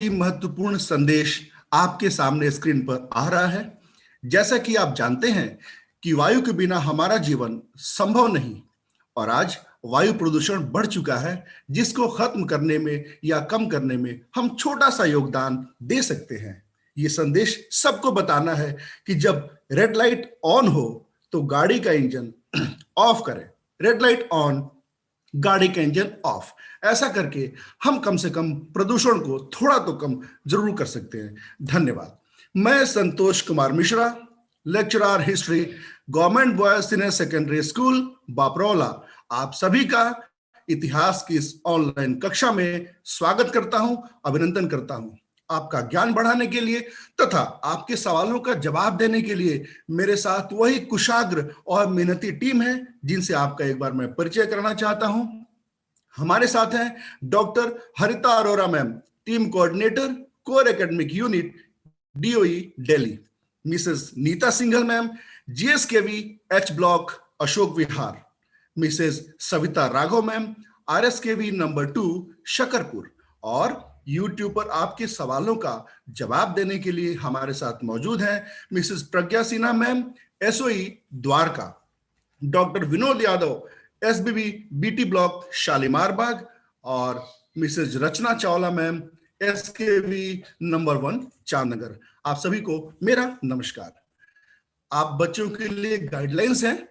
ही महत्वपूर्ण संदेश आपके सामने स्क्रीन पर आ रहा है। जैसा कि आप जानते हैं कि वायु के बिना हमारा जीवन संभव नहीं, और आज वायु प्रदूषण बढ़ चुका है, जिसको खत्म करने में या कम करने में हम छोटा सा योगदान दे सकते हैं। ये संदेश सबको बताना है कि जब रेड लाइट ऑन हो तो गाड़ी का इंजन ऑफ करें। रेड लाइट ऑन, गाड़ी का इंजन ऑफ। ऐसा करके हम कम से कम प्रदूषण को थोड़ा तो कम जरूर कर सकते हैं। धन्यवाद। मैं Santosh Kumar Mishra, lecturer history, government boys senior secondary school Baprola, आप सभी का इतिहास की इस ऑनलाइन कक्षा में स्वागत करता हूं, अभिनंदन करता हूं। आपका ज्ञान बढ़ाने के लिए तथा आपके सवालों का जवाब देने के लिए मेरे साथ वही कुशाग्र और मेहनती टीम है जिनसे आपका एक बार मैं परिचय कराना चाहता हूं। हमारे साथ हैं doctor Harita Arora ma'am, team coordinator, core academic unit, DoE Delhi. Mrs Neeta Singhal ma'am, GSKV H block, Ashok Vihar. Mrs Savita Raghav ma'am, RSKV number 2, Shakarpur. और यूट्यूब पर आपके सवालों का जवाब देने के लिए हमारे साथ मौजूद हैं Mrs Pragya Sinha ma'am, SOE Dwarka. Doctor Vinod Yadav, SBB BT block, Shalimar Bagh. और Mrs Rachna Chawla ma'am, SKV number 1, Chandnagar. आप सभी को मेरा नमस्कार। आप बच्चों के लिए गाइडलाइंस हैं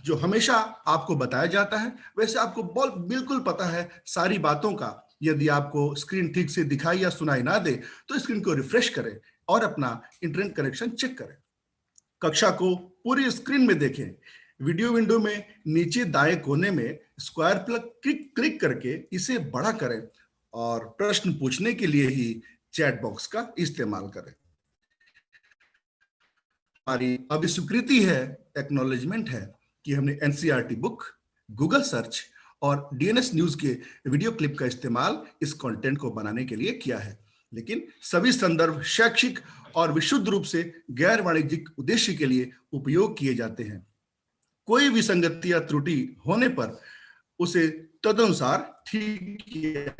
जो हमेशा आपको बताया जाता है। वैसे आपको बिल्कुल पता है सारी बातों का। यदि आपको स्क्रीन ठीक से दिखाई या सुनाई ना दे तो स्क्रीन को रिफ्रेश करें और अपना इंटरनेट कनेक्शन चेक करें। कक्षा को पूरी स्क्रीन में देखें। वीडियो विंडो में नीचे दाएं कोने में स्क्वायर प्लग क्लिक करके इसे बड़ा करें और प्रश्न पूछने के लिए ही चैट बॉक्स का इस्तेमाल करें। हमारी अभी स्वीकृति है, एक्नॉलेजमेंट है कि हमने एनसीईआरटी बुक, गूगल सर्च और डीएनएस न्यूज के वीडियो क्लिप का इस्तेमाल इस कंटेंट को बनाने के लिए किया है। लेकिन सभी संदर्भ शैक्षिक और विशुद्ध रूप से गैर वाणिज्यिक उद्देश्य के लिए उपयोग किए जाते हैं। कोई विसंगति या त्रुटि होने पर उसे तदनुसार ठीक किया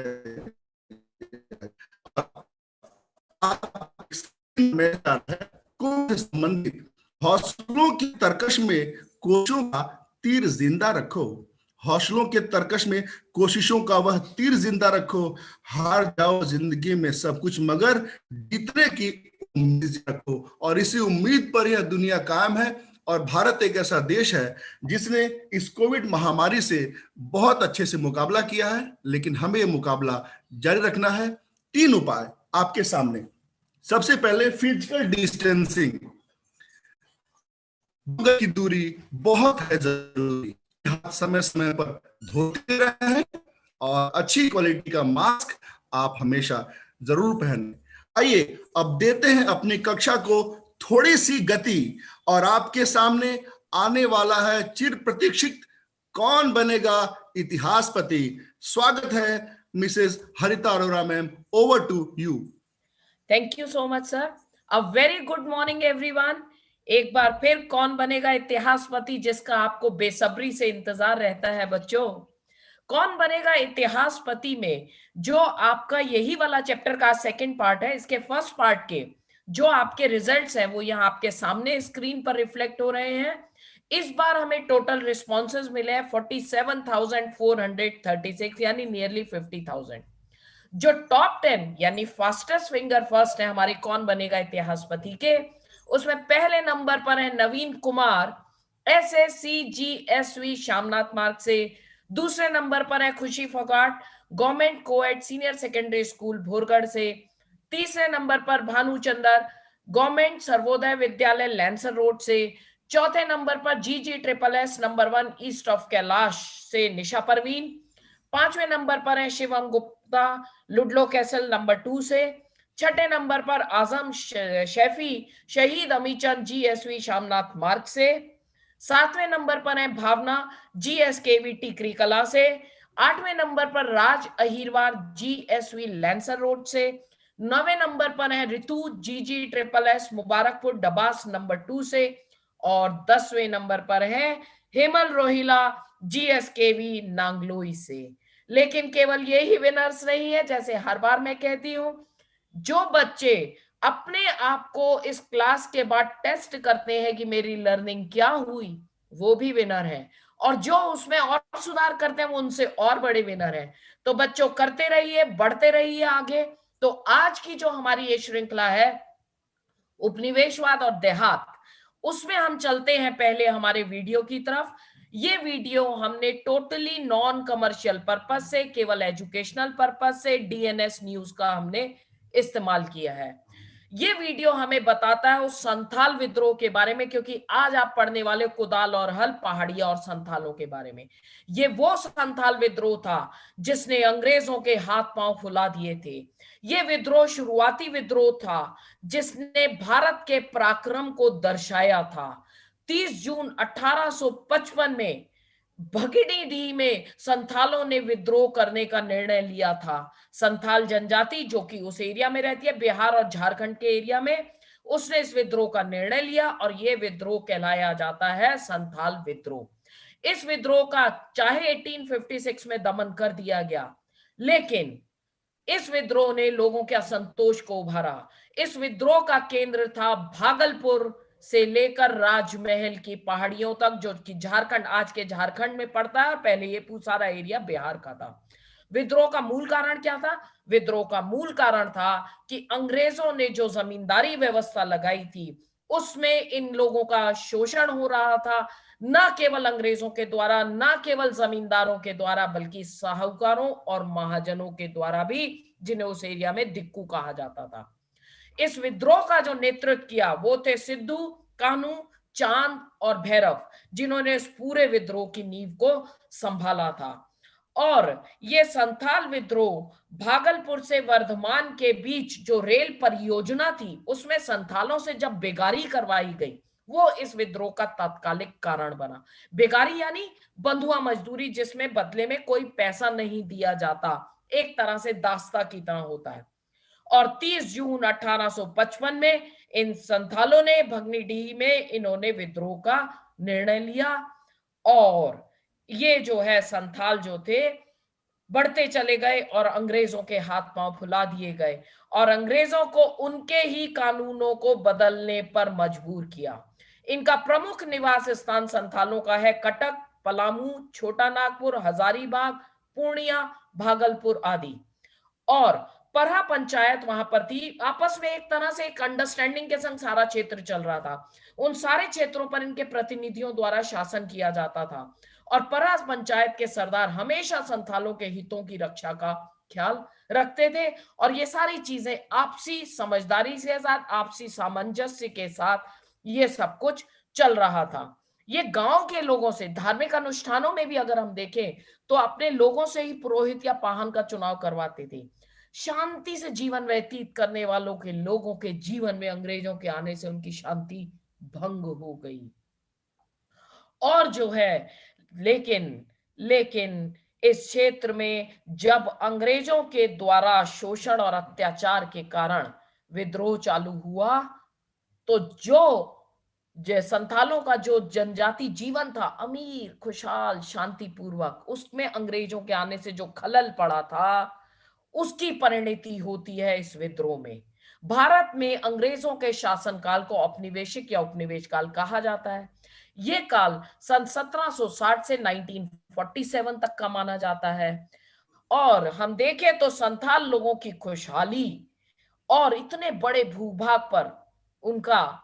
संबंधित हौसलों की तरकश में कोशिशों का तीर जिंदा रखो। हौसलों के तरकश में कोशिशों का वह तीर जिंदा रखो। हार जाओ जिंदगी में सब कुछ मगर जीतने की उम्मीद रखो। और इसी उम्मीद पर यह दुनिया कायम है। और भारत एक ऐसा देश है जिसने इस कोविड महामारी से बहुत अच्छे से मुकाबला किया है, लेकिन हमें यह मुकाबला जारी रखना है। 3 उपाय आपके सामने। सबसे पहले फिजिकल डिस्टेंसिंग, की दूरी बहुत है जरूरी। हाथ समय समय पर धोते रहें और अच्छी क्वालिटी का मास्क आप हमेशा जरूर पहनें। आइए अब देते हैं अपनी कक्षा को थोड़ी सी गति और आपके सामने आने वाला है चिर प्रतीक्षित कौन बनेगा इतिहासपति। स्वागत है Mrs Harita Arora ma'am, over to you. Thank you so much sir. A very good morning everyone. एक बार फिर कौन बनेगा इतिहासपति, जिसका आपको बेसब्री से इंतजार रहता है बच्चों। कौन बनेगा इतिहासपति में जो आपका यही वाला चैप्टर का सेकंड पार्ट है, इसके फर्स्ट पार्ट के जो आपके रिजल्ट्स हैं वो यहाँ आपके सामने स्क्रीन पर रिफ्लेक्ट हो रहे हैं। इस बार हमें टोटल रिस्पॉन्सेज मिले हैं 47,436, यानी नियरली 50,000। जो टॉप 10 यानी फास्टेस्ट फिंगर फर्स्ट है हमारी कौन बनेगा इतिहासपति के, उसमें पहले नंबर पर है नवीन कुमार, एसएससी जीएसवी शामनाथ मार्ग से। दूसरे नंबर पर है Khushi Phogat, government coed senior secondary school Bhorgarh से। तीसरे नंबर पर Bhanu Chandar, government Sarvodaya Vidyalaya lancer road से। चौथे नंबर पर जीजी triple S number 1 east of Kailash से निशा परवीन। पांचवें नंबर पर है Shivam Gupta, Ludlow castle number 2 से। छठे नंबर पर आजम शैफी, शहीद अमीचंद जीएसवी शामनाथ मार्ग से। सातवें नंबर पर है भावना, जीएसकेवी टिकरी कला से। आठवें नंबर पर राज अहिरवार, जीएसवी लैंसर रोड से। नौवें नंबर पर है ऋतु, जीजी triple S Mubarakpur Dabas number 2 से। और 10वें नंबर पर है हेमल रोहिला, जीएसकेवी नांगलोई से। लेकिन केवल ये ही विनर्स नहीं है, जैसे हर बार मैं कहती हूं, जो बच्चे अपने आप को इस क्लास के बाद टेस्ट करते हैं कि मेरी लर्निंग क्या हुई, वो भी विनर है, और जो उसमें और सुधार करते हैं वो उनसे और बड़े विनर हैं। तो बच्चों, करते रहिए, बढ़ते रहिए आगे। तो आज की जो हमारी ये श्रृंखला है उपनिवेशवाद और देहात, उसमें हम चलते हैं पहले हमारे वीडियो की तरफ। ये वीडियो हमने टोटली नॉन कमर्शियल पर्पस से, केवल एजुकेशनल पर्पस से डीएनएस न्यूज का हमने इस्तेमाल किया है। ये वीडियो हमें बताता है उस संथाल विद्रोह के बारे में, क्योंकि आज आप पढ़ने वाले कुदाल और हल, पहाड़िया और संथालों के बारे में। ये वो संथाल विद्रोह था जिसने अंग्रेजों के हाथ पांव फुला दिए थे। ये विद्रोह शुरुआती विद्रोह था जिसने भारत के पराक्रम को दर्शाया था। 30 जून 1855 में भगिनीडीह में संथालों ने विद्रोह करने का निर्णय लिया था। संथाल जनजाति जो कि उस एरिया में रहती है, बिहार और झारखंड के एरिया में, उसने इस विद्रोह का निर्णय लिया और यह विद्रोह कहलाया जाता है संथाल विद्रोह। इस विद्रोह का चाहे 1856 में दमन कर दिया गया, लेकिन इस विद्रोह ने लोगों के असंतोष को उभारा। इस विद्रोह का केंद्र था भागलपुर से लेकर राजमहल की पहाड़ियों तक, जो कि झारखंड, आज के झारखंड में पड़ता है। पहले ये सारा एरिया बिहार का था। विद्रोह का मूल कारण क्या था? विद्रोह का मूल कारण था कि अंग्रेजों ने जो जमींदारी व्यवस्था लगाई थी उसमें इन लोगों का शोषण हो रहा था, न केवल अंग्रेजों के द्वारा, न केवल जमींदारों के द्वारा, बल्कि साहूकारों और महाजनों के द्वारा भी, जिन्हें उस एरिया में दिक्कू कहा जाता था। इस विद्रोह का जो नेतृत्व किया वो थे सिद्धू, कान्हू, चांद और भैरव, जिन्होंने इस पूरे विद्रोह की नींव को संभाला था। और ये संथाल विद्रोह भागलपुर से वर्धमान के बीच जो रेल परियोजना थी उसमें संथालों से जब बेगारी करवाई गई, वो इस विद्रोह का तात्कालिक कारण बना। बेगारी यानी बंधुआ मजदूरी, जिसमें बदले में कोई पैसा नहीं दिया जाता, एक तरह से दास्ता की तरह होता है। और 30 जून 1855 में इन संथालों ने भगनीडीह में इन्होंने विद्रोह का निर्णय लिया, और ये जो है संथाल जो थे बढ़ते चले गए और अंग्रेजों के हाथ पांव फुला दिए गए, और अंग्रेजों को उनके ही कानूनों को बदलने पर मजबूर किया। इनका प्रमुख निवास स्थान संथालों का है कटक, पलामू, छोटा नागपुर, हजारीबाग, पूर्णिया, भागलपुर आदि। और परहा पंचायत वहां पर थी। आपस में एक तरह से एक अंडरस्टैंडिंग के संग सारा क्षेत्र चल रहा था। उन सारे क्षेत्रों पर इनके प्रतिनिधियों द्वारा शासन किया जाता था, और परहा पंचायत के सरदार हमेशा संथालों के हितों की रक्षा का ख्याल रखते थे। और ये सारी चीजें आपसी समझदारी के साथ, आपसी सामंजस्य के साथ ये सब कुछ चल रहा था। ये गांव के लोगों से, धार्मिक अनुष्ठानों में भी अगर हम देखें तो अपने लोगों से ही पुरोहित या पाहन का चुनाव करवाते थे। शांति से जीवन व्यतीत करने वालों के लोगों के जीवन में अंग्रेजों के आने से उनकी शांति भंग हो गई। और जो है, लेकिन लेकिन इस क्षेत्र में जब अंग्रेजों के द्वारा शोषण और अत्याचार के कारण विद्रोह चालू हुआ, तो जो संथालों का जो जनजाति जीवन था, अमीर, खुशहाल, शांतिपूर्वक, उसमें अंग्रेजों के आने से जो खलल पड़ा था, उसकी परिणति होती है इस विद्रोह में। भारत में अंग्रेजों के शासनकाल को औपनिवेशिक या उपनिवेश काल कहा जाता है। ये काल सन 1760 से 1947 तक का माना जाता है। और हम देखें तो संथाल लोगों की खुशहाली और इतने बड़े भूभाग पर उनका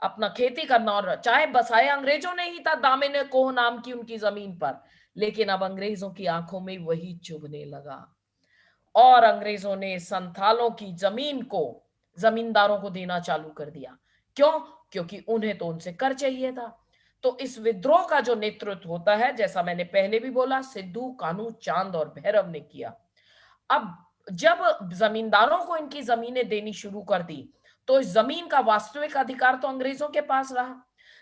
अपना खेती करना, और चाहे बसाया अंग्रेजों ने ही था दामिनी कोह नाम की उनकी जमीन पर, लेकिन अब अंग्रेजों की आंखों में वही चुभने लगा, और अंग्रेजों ने संथालों की जमीन को जमींदारों को देना चालू कर दिया। क्यों? क्योंकि उन्हें तो उनसे कर चाहिए था। तो इस विद्रोह का जो नेतृत्व होता है, जैसा मैंने पहले भी बोला, सिद्धू, कान्हू, चांद और भैरव ने किया। अब जब जमींदारों को इनकी जमीनें देनी शुरू कर दी, तो इस जमीन का वास्तविक अधिकार तो अंग्रेजों के पास रहा।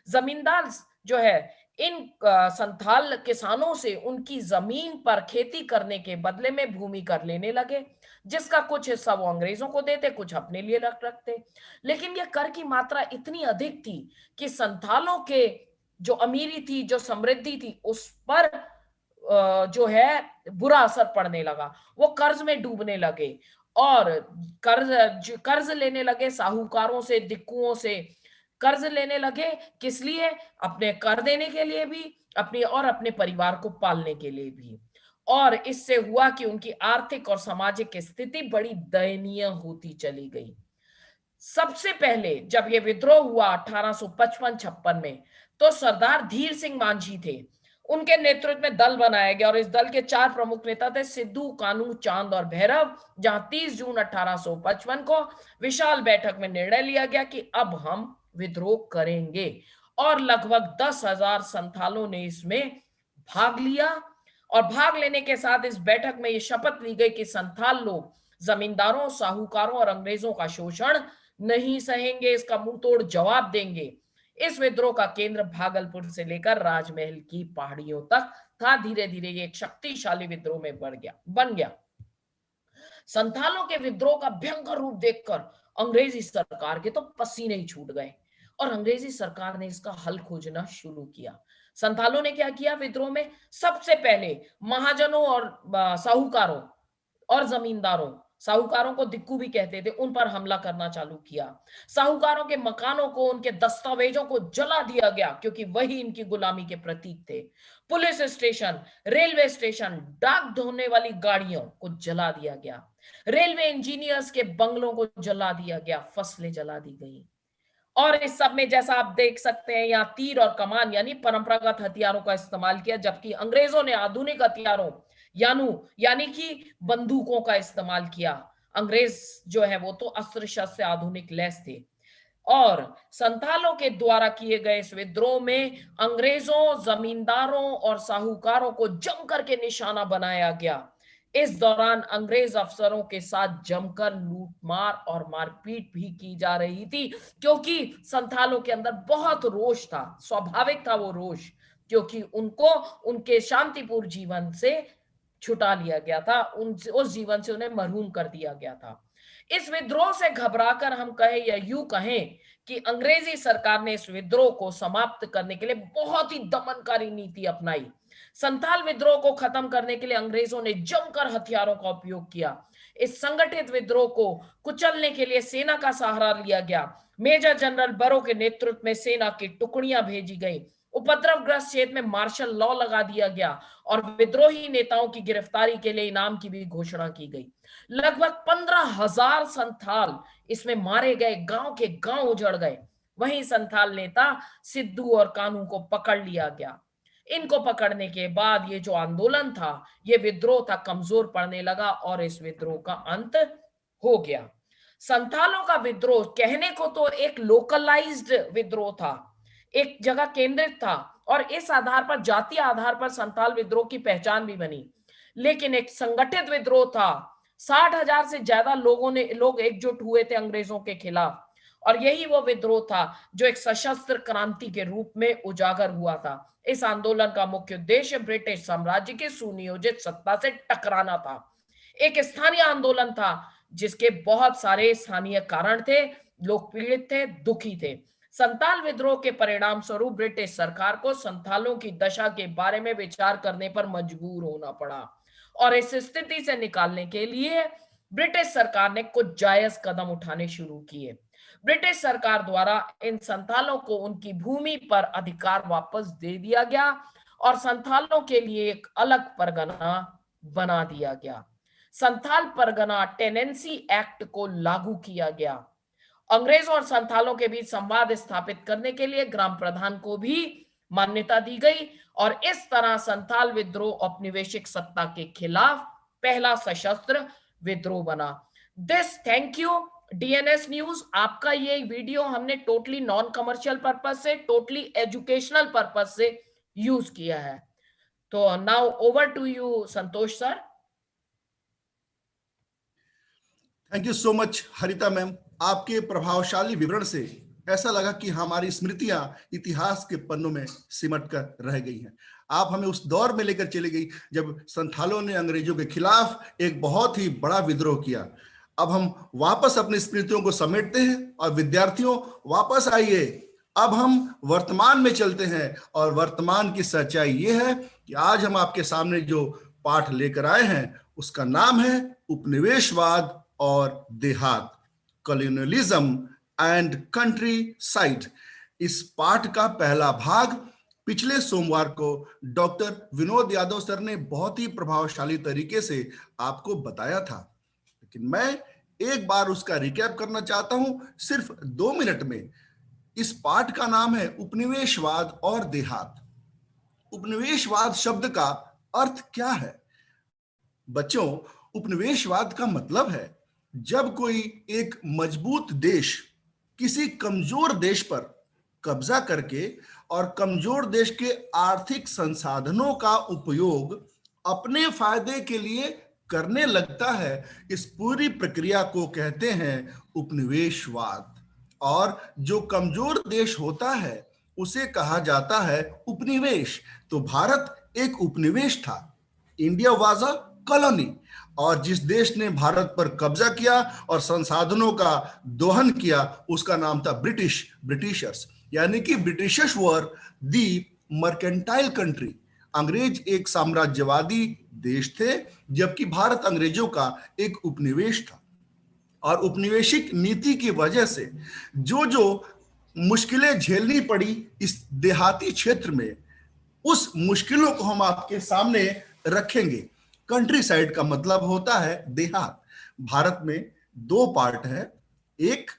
जमींदार जो है इन संथाल किसानों से उनकी जमीन पर खेती करने के बदले में भूमि कर लेने लगे, जिसका कुछ हिस्सा वो अंग्रेजों को देते, कुछ अपने लिए रखते। लेकिन यह कर की मात्रा इतनी अधिक थी कि संथालों के जो अमीरी थी, जो समृद्धि थी, उस पर जो है बुरा असर पड़ने लगा। वो कर्ज में डूबने लगे, और कर्ज लेने लगे साहूकारों से, दिक्कुओं से कर्ज लेने लगे। किस लिए? अपने कर देने के लिए भी, अपने परिवार को पालने के लिए भी। और इससे हुआ कि उनकी आर्थिक और सामाजिक स्थिति बड़ी दयनीय होती चली गई। सबसे पहले जब ये विद्रोह हुआ 1855-56 में, तो सरदार धीर सिंह मांझी थे, उनके नेतृत्व में दल बनाया गया और इस दल के 4 प्रमुख नेता थे, सिद्धू, कानू, चांद और भैरव। जहां 30 जून 1855 को विशाल बैठक में निर्णय लिया गया कि अब हम विद्रोह करेंगे और लगभग 10,000 संथालों ने इसमें भाग लिया। और भाग लेने के साथ इस बैठक में यह शपथ ली गई कि संथाल लोग जमींदारों, साहूकारों और अंग्रेजों का शोषण नहीं सहेंगे, इसका मुंह तोड़ जवाब देंगे। इस विद्रोह का केंद्र भागलपुर से लेकर राजमहल की पहाड़ियों तक था। धीरे धीरे ये एक शक्तिशाली विद्रोह में बन गया। संथालों के विद्रोह का भयंकर रूप देखकर अंग्रेजी सरकार के तो पसीने ही छूट गए और अंग्रेजी सरकार ने इसका हल खोजना शुरू किया। संथालों ने क्या किया विद्रोह में? सबसे पहले महाजनों और साहूकारों और जमींदारों, साहूकारों को दिक्कू भी कहते थे, उन पर हमला करना चालू किया। साहूकारों के मकानों को, उनके दस्तावेजों को जला दिया गया क्योंकि वही इनकी गुलामी के प्रतीक थे। पुलिस स्टेशन, रेलवे स्टेशन, डाक ढोने वाली गाड़ियों को जला दिया गया। रेलवे इंजीनियर्स के बंगलों को जला दिया गया, फसलें जला दी गई। और इस सब में जैसा आप देख सकते हैं यहाँ तीर और कमान यानी परंपरागत हथियारों का इस्तेमाल किया, जबकि अंग्रेजों ने आधुनिक हथियारों यानी कि बंदूकों का इस्तेमाल किया। अंग्रेज जो है वो तो अस्त्र शस्त्र से आधुनिक लैस थे। और संथालों के द्वारा किए गए इस विद्रोह में अंग्रेजों, जमींदारों और साहूकारों को जमकर के निशाना बनाया गया। इस दौरान अंग्रेज अफसरों के साथ जमकर लूटमार और मारपीट भी की जा रही थी, क्योंकि संथालों के अंदर बहुत रोष था। स्वाभाविक था वो रोष, क्योंकि उनको उनके शांतिपूर्ण जीवन से छुटा लिया गया था, उस जीवन से उन्हें मरहूम कर दिया गया था। इस विद्रोह से घबराकर हम कहें या यूं कहें कि अंग्रेजी सरकार ने इस विद्रोह को समाप्त करने के लिए बहुत ही दमनकारी नीति अपनाई। संथाल विद्रोह को खत्म करने के लिए अंग्रेजों ने जमकर हथियारों का उपयोग किया। इस संगठित विद्रोह को कुचलने के लिए सेना का सहारा लिया गया। मेजर जनरल बरो के नेतृत्व में सेना की टुकड़ियां भेजी गई। उपद्रवग्रस्त क्षेत्र में मार्शल लॉ लगा दिया गया और विद्रोही नेताओं की गिरफ्तारी के लिए इनाम की भी घोषणा की गई। लगभग 15,000 संथाल इसमें मारे गए, गांव के गांव उजड़ गए। वहीं संथाल नेता सिद्धू और कानू को पकड़ लिया गया। इनको पकड़ने के बाद ये जो आंदोलन था, ये विद्रोह था, कमजोर पड़ने लगा और इस विद्रोह का अंत हो गया। संथालों का विद्रोह कहने को तो एक लोकलाइज्ड विद्रोह था, एक जगह केंद्रित था और इस आधार पर, जातीय आधार पर संथाल विद्रोह की पहचान भी बनी, लेकिन एक संगठित विद्रोह था। 60,000 से ज्यादा लोग एकजुट हुए थे अंग्रेजों के खिलाफ और यही वो विद्रोह था जो एक सशस्त्र क्रांति के रूप में उजागर हुआ था। इस आंदोलन का मुख्य उद्देश्य ब्रिटिश साम्राज्य की सुनियोजित सत्ता से टकराना था। एक स्थानीय आंदोलन था जिसके बहुत सारे स्थानीय कारण थे, लोग पीड़ित थे, दुखी थे। संथाल विद्रोह के परिणाम स्वरूप ब्रिटिश सरकार को संथालों की दशा के बारे में विचार करने पर मजबूर होना पड़ा और इस स्थिति से निकालने के लिए ब्रिटिश सरकार ने कुछ जायज कदम उठाने शुरू किए। ब्रिटिश सरकार द्वारा इन संथालों को उनकी भूमि पर अधिकार वापस दे दिया गया और संथालों के लिए एक अलग परगना बना दिया गया। संथाल परगना टेनेंसी एक्ट को लागू किया गया। अंग्रेजों और संथालों के बीच संवाद स्थापित करने के लिए ग्राम प्रधान को भी मान्यता दी गई और इस तरह संथाल विद्रोह औपनिवेशिक सत्ता के खिलाफ पहला सशस्त्र विद्रोह बना। Thank you DNS news. आपका ये वीडियो हमने टोटली नॉन कमर्शियल पर्पस से, टोटली एजुकेशनल पर्पस से यूज किया है। तो now over to you Santosh sir. Thank you so much Harita ma'am. आपके प्रभावशाली विवरण से ऐसा लगा कि हमारी स्मृतियां इतिहास के पन्नों में सिमट कर रह गई हैं। आप हमें उस दौर में लेकर चली गई जब संथालों ने अंग्रेजों के खिलाफ एक बहुत ही बड़ा विद्रोह किया। अब हम वापस अपनी स्मृतियों को समेटते हैं और विद्यार्थियों वापस आइए, अब हम वर्तमान में चलते हैं और वर्तमान की सच्चाई ये है कि आज हम आपके सामने जो पाठ लेकर आए हैं उसका नाम है उपनिवेशवाद और देहात, कॉलोनियलिज्म एंड कंट्री साइड। इस पाठ का पहला भाग पिछले सोमवार को डॉक्टर विनोद यादव सर ने बहुत ही प्रभावशाली तरीके से आपको बताया था, लेकिन मैं एक बार उसका रिकैप करना चाहता हूं सिर्फ 2 मिनट में। इस पाठ का नाम है उपनिवेशवाद और देहात। उपनिवेशवाद शब्द का अर्थ क्या है बच्चों? उपनिवेशवाद का मतलब है जब कोई एक मजबूत देश किसी कमजोर देश पर कब्जा करके और कमजोर देश के आर्थिक संसाधनों का उपयोग अपने फायदे के लिए करने लगता है। इस पूरी प्रक्रिया को कहते हैं उपनिवेशवाद। और जो कमजोर देश होता है उसे कहा जाता है उपनिवेश। तो भारत एक उपनिवेश था, इंडिया वाज अ कॉलोनी। और जिस देश ने भारत पर कब्जा किया और संसाधनों का दोहन किया उसका नाम था ब्रिटिशर्स, यानी कि Britishers were the mercantile country. अंग्रेज एक साम्राज्यवादी देश थे, जबकि भारत अंग्रेजों का एक उपनिवेश था। और उपनिवेशिक नीति की वजह से जो मुश्किलें झेलनी पड़ी इस देहाती क्षेत्र में, उस मुश्किलों को हम आपके सामने रखेंगे। कंट्री साइड का मतलब होता है देहात। भारत में 2 पार्ट है, एक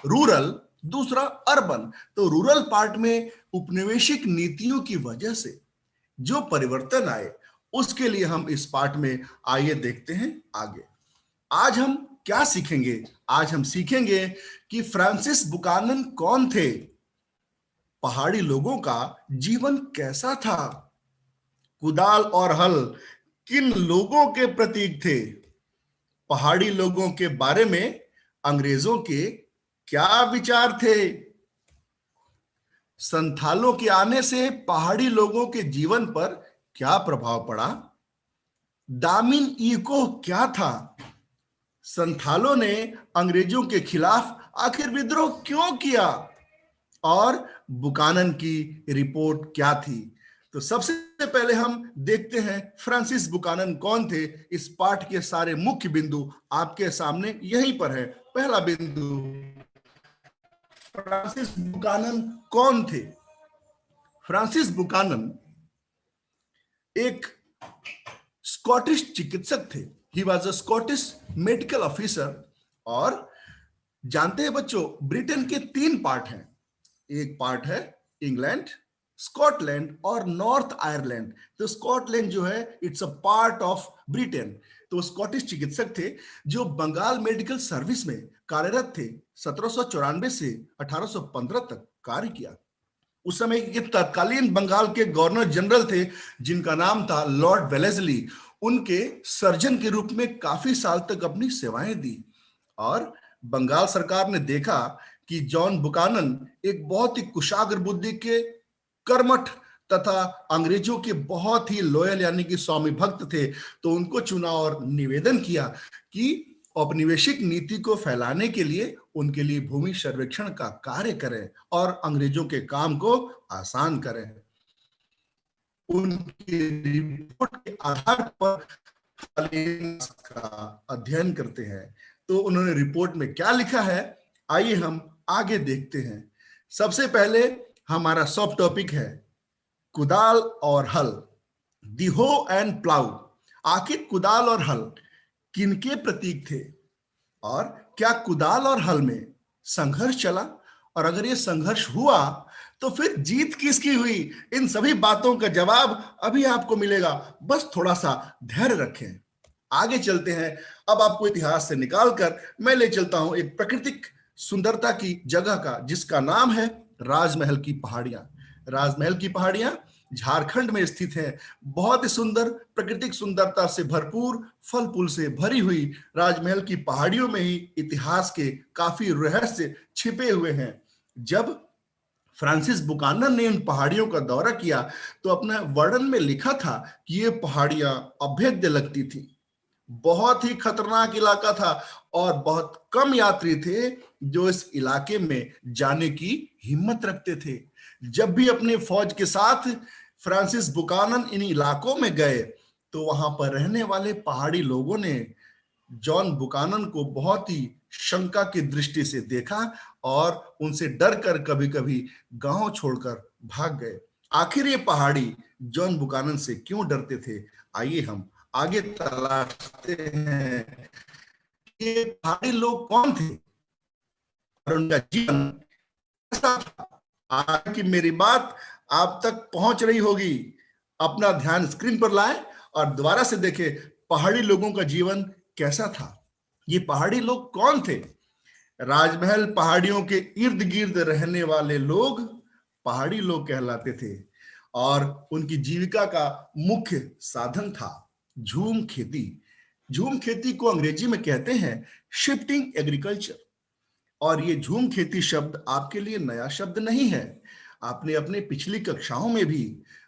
रूरल, दूसरा अर्बन। तो रूरल पार्ट में उपनिवेशिक नीतियों की वजह से जो परिवर्तन आए उसके लिए हम इस पार्ट में आइए देखते हैं आगे। आज हम क्या सीखेंगे? आज हम सीखेंगे कि फ्रांसिस बुकानन कौन थे, पहाड़ी लोगों का जीवन कैसा था, कुदाल और हल किन लोगों के प्रतीक थे, पहाड़ी लोगों के बारे में अंग्रेजों के क्या विचार थे, संथालों के आने से पहाड़ी लोगों के जीवन पर क्या प्रभाव पड़ा, दामिन ईको क्या था, संथालों ने अंग्रेजों के खिलाफ आखिर विद्रोह क्यों किया, और बुकानन की रिपोर्ट क्या थी। तो सबसे पहले हम देखते हैं फ्रांसिस बुकानन कौन थे। इस पाठ के सारे मुख्य बिंदु आपके सामने यहीं पर है। पहला बिंदु, फ्रांसिस बुकानन कौन थे? फ्रांसिस बुकानन एक स्कॉटिश चिकित्सक थे। He was a Scottish medical officer. और जानते हैं बच्चों, ब्रिटेन के 3 पार्ट हैं। एक पार्ट है इंग्लैंड, स्कॉटलैंड और नॉर्थ आयरलैंड। तो स्कॉटलैंड जो है it's a part of Britain. तो स्कॉटिश चिकित्सक थे जो बंगाल मेडिकल सर्विस में कार्यरत थे। 1794 से 1815 तक कार्य किया। उस समय के तत्कालीन बंगाल के गवर्नर जनरल थे जिनका नाम था लॉर्ड वेलेस्ली। उनके सर्जन के रूप में काफी साल तक अपनी सेवाएं दी। और बंगाल सरकार ने देखा कि जॉन बुकानन एक बहुत ही कुशाग्र बुद्धि के, कर्मठ तथा अंग्रेजों के बहुत ही लॉयल यानी कि स्वामी भक्त थे। तो उनको चुना और निवेदन किया कि औपनिवेशिक नीति को फैलाने के लिए उनके लिए भूमि सर्वेक्षण का कार्य करें और अंग्रेजों के काम को आसान करें। उनकी रिपोर्ट के आधार पर का अध्ययन करते हैं। तो उन्होंने रिपोर्ट में क्या लिखा है, आइए हम आगे देखते हैं। सबसे पहले हमारा सब टॉपिक है कुदाल और हल, दी हो एंड प्लाउ। आखिर कुदाल और हल किनके प्रतीक थे, और क्या कुदाल और हल में संघर्ष चला, और अगर ये संघर्ष हुआ तो फिर जीत किसकी हुई? इन सभी बातों का जवाब अभी आपको मिलेगा, बस थोड़ा सा धैर्य रखें। आगे चलते हैं। अब आपको इतिहास से निकालकर मैं ले चलता हूं एक प्राकृतिक सुंदरता की जगह का, जिसका नाम है राजमहल की पहाड़ियां। राजमहल की पहाड़ियां झारखंड में स्थित है। बहुत ही सुंदर, प्राकृतिक सुंदरता से भरपूर, फल फूल से भरी हुई राजमहल की पहाड़ियों में ही इतिहास के काफी रहस्य छिपे हुए हैं। जब फ्रांसिस बुकानन ने इन पहाड़ियों का दौरा किया तो अपने वर्णन में लिखा था कि ये पहाड़ियां अभेद्य लगती थी, बहुत ही खतरनाक इलाका था और बहुत कम यात्री थे जो इस इलाके में जाने की हिम्मत रखते थे। जब भी अपने फौज के साथ फ्रांसिस बुकानन इन इलाकों में गए तो वहां पर रहने वाले पहाड़ी लोगों ने जॉन बुकानन को बहुत ही शंका की दृष्टि से देखा और उनसे डर कर कभी कभी गांव छोड़कर भाग गए। आखिर ये पहाड़ी जॉन बुकानन से क्यों डरते थे, आइए हम आगे तलाशते हैं। ये पहाड़ी लोग कौन थे और उनका जीवन कैसा था। आज की मेरी बात आप तक पहुंच रही होगी। अपना ध्यान स्क्रीन पर लाएं और दोबारा से देखें पहाड़ी लोगों का जीवन कैसा था। ये पहाड़ी लोग कौन थे? राजमहल पहाड़ियों के इर्द गिर्द रहने वाले लोग पहाड़ी लोग कहलाते थे और उनकी जीविका का मुख्य साधन था झूम खेती। झूम खेती को अंग्रेजी में कहते हैं शिफ्टिंग एग्रीकल्चर। और ये झूम खेती शब्द आपके लिए नया शब्द नहीं है। आपने अपने पिछली कक्षाओं में भी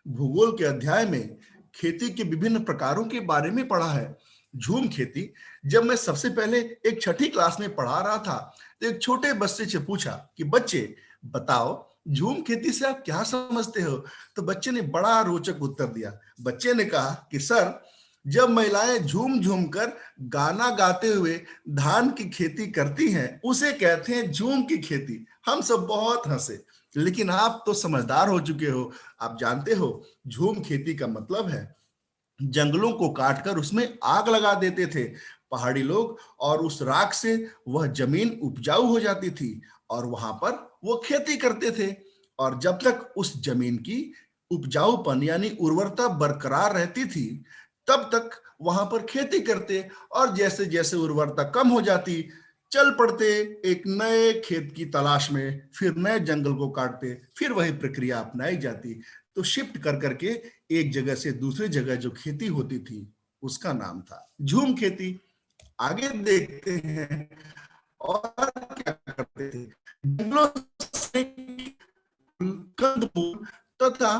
भूगोल के अध्याय में खेती के विभिन्न प्रकारों के बारे में पढ़ा है। झूम खेती जब मैं सबसे पहले एक छठी क्लास में पढ़ा रहा था तो एक छोटे बच्चे से पूछा कि बच्चे बताओ झूम खेती से आप क्या समझते हो। तो बच्चे ने बड़ा रोचक उत्तर दिया। बच्चे ने कहा कि सर, जब महिलाएं झूम झूम कर गाना गाते हुए धान की खेती करती हैं उसे कहते हैं झूम की खेती। हम सब बहुत हंसे, लेकिन आप तो समझदार हो चुके हो। आप जानते हो झूम खेती का मतलब है जंगलों को काटकर उसमें आग लगा देते थे पहाड़ी लोग, और उस राख से वह जमीन उपजाऊ हो जाती थी और वहां पर वो खेती करते थे। और जब तक उस जमीन की उपजाऊपन यानी उर्वरता बरकरार रहती थी तब तक वहां पर खेती करते, और जैसे जैसे उर्वरता कम हो जाती चल पड़ते एक नए खेत की तलाश में, फिर नए जंगल को काटते, फिर वही प्रक्रिया अपनाई जाती। तो शिफ्ट कर करके एक जगह से दूसरी जगह जो खेती होती थी उसका नाम था झूम खेती। आगे देखते हैं और क्या करते थे। जंगलों से कंदमूल तथा